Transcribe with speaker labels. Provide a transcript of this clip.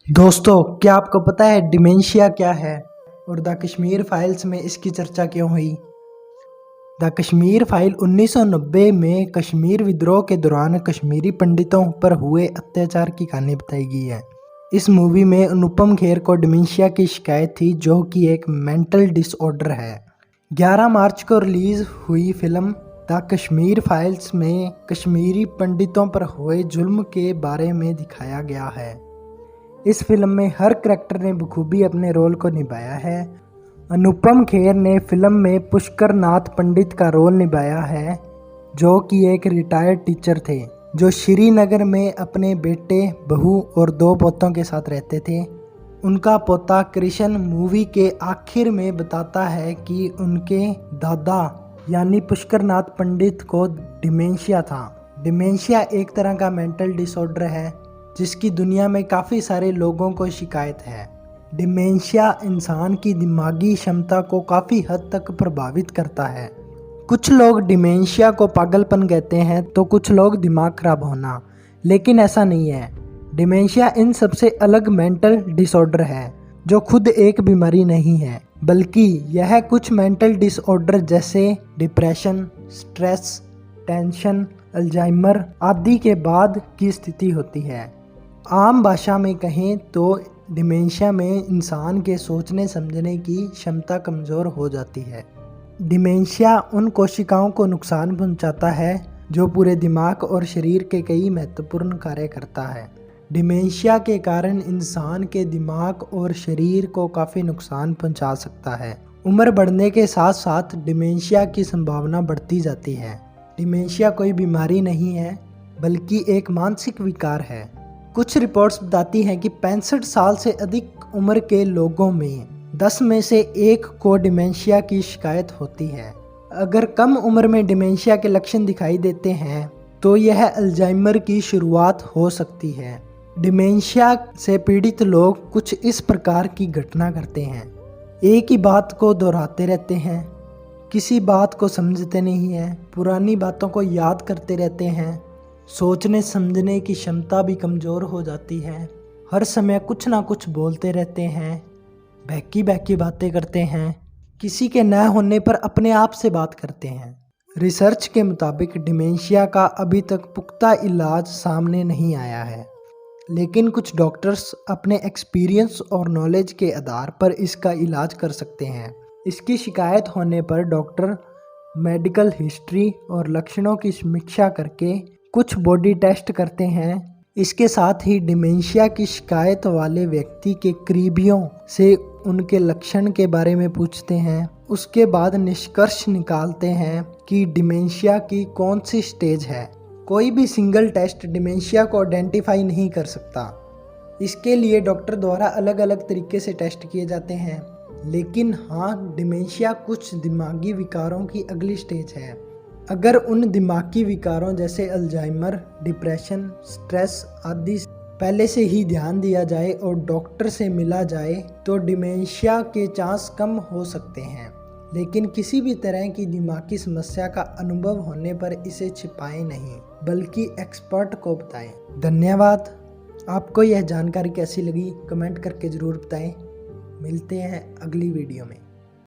Speaker 1: दोस्तों, क्या आपको पता है डिमेंशिया क्या है और द कश्मीर फाइल्स में इसकी चर्चा क्यों हुई? द कश्मीर फाइल 1990 में कश्मीर विद्रोह के दौरान कश्मीरी पंडितों पर हुए अत्याचार की कहानी बताई गई है। इस मूवी में अनुपम खेर को डिमेंशिया की शिकायत थी, जो कि एक मेंटल डिसऑर्डर है। 11 मार्च को रिलीज हुई फिल्म द कश्मीर फाइल्स में कश्मीरी पंडितों पर हुए जुल्म के बारे में दिखाया गया है। इस फिल्म में हर करैक्टर ने बखूबी अपने रोल को निभाया है। अनुपम खेर ने फिल्म में पुष्कर नाथ पंडित का रोल निभाया है, जो कि एक रिटायर्ड टीचर थे जो श्रीनगर में अपने बेटे, बहू और 2 पोतों के साथ रहते थे। उनका पोता कृष्ण मूवी के आखिर में बताता है कि उनके दादा यानी पुष्कर नाथ पंडित को डिमेंशिया था। डिमेंशिया एक तरह का मेंटल डिसऑर्डर है जिसकी दुनिया में काफ़ी सारे लोगों को शिकायत है। डिमेंशिया इंसान की दिमागी क्षमता को काफ़ी हद तक प्रभावित करता है। कुछ लोग डिमेंशिया को पागलपन कहते हैं तो कुछ लोग दिमाग खराब होना, लेकिन ऐसा नहीं है। डिमेंशिया इन सबसे अलग मेंटल डिसऑर्डर है जो खुद एक बीमारी नहीं है, बल्कि यह कुछ मेंटल डिसऑर्डर जैसे डिप्रेशन, स्ट्रेस, टेंशन, अल्जाइमर आदि के बाद की स्थिति होती है। आम भाषा में कहें तो डिमेंशिया में इंसान के सोचने समझने की क्षमता कमज़ोर हो जाती है। डिमेंशिया उन कोशिकाओं को नुकसान पहुंचाता है जो पूरे दिमाग और शरीर के कई महत्वपूर्ण कार्य करता है। डिमेंशिया के कारण इंसान के दिमाग और शरीर को काफ़ी नुकसान पहुंचा सकता है। उम्र बढ़ने के साथ साथ डिमेंशिया की संभावना बढ़ती जाती है। डिमेंशिया कोई बीमारी नहीं है, बल्कि एक मानसिक विकार है। कुछ रिपोर्ट्स बताती हैं कि 65 साल से अधिक उम्र के लोगों में 10 में से 1 को डिमेंशिया की शिकायत होती है। अगर कम उम्र में डिमेंशिया के लक्षण दिखाई देते हैं तो यह अल्जाइमर की शुरुआत हो सकती है। डिमेंशिया से पीड़ित लोग कुछ इस प्रकार की घटना करते हैं। एक ही बात को दोहराते रहते हैं, किसी बात को समझते नहीं हैं, पुरानी बातों को याद करते रहते हैं, सोचने समझने की क्षमता भी कमज़ोर हो जाती है, हर समय कुछ ना कुछ बोलते रहते हैं, बहकी बहकी बातें करते हैं, किसी के न होने पर अपने आप से बात करते हैं। रिसर्च के मुताबिक डिमेंशिया का अभी तक पुख्ता इलाज सामने नहीं आया है, लेकिन कुछ डॉक्टर्स अपने एक्सपीरियंस और नॉलेज के आधार पर इसका इलाज कर सकते हैं। इसकी शिकायत होने पर डॉक्टर मेडिकल हिस्ट्री और लक्षणों की समीक्षा करके कुछ बॉडी टेस्ट करते हैं। इसके साथ ही डिमेंशिया की शिकायत वाले व्यक्ति के करीबियों से उनके लक्षण के बारे में पूछते हैं। उसके बाद निष्कर्ष निकालते हैं कि डिमेंशिया की कौन सी स्टेज है। कोई भी सिंगल टेस्ट डिमेंशिया को आइडेंटिफाई नहीं कर सकता। इसके लिए डॉक्टर द्वारा अलग अलग तरीके से टेस्ट किए जाते हैं। लेकिन हाँ, डिमेंशिया कुछ दिमागी विकारों की अगली स्टेज है। अगर उन दिमागी विकारों जैसे अल्जाइमर, डिप्रेशन, स्ट्रेस आदि पहले से ही ध्यान दिया जाए और डॉक्टर से मिला जाए तो डिमेंशिया के चांस कम हो सकते हैं। लेकिन किसी भी तरह की दिमागी समस्या का अनुभव होने पर इसे छिपाएं नहीं, बल्कि एक्सपर्ट को बताएं। धन्यवाद। आपको यह जानकारी कैसी लगी कमेंट करके ज़रूर बताएं। मिलते हैं अगली वीडियो में।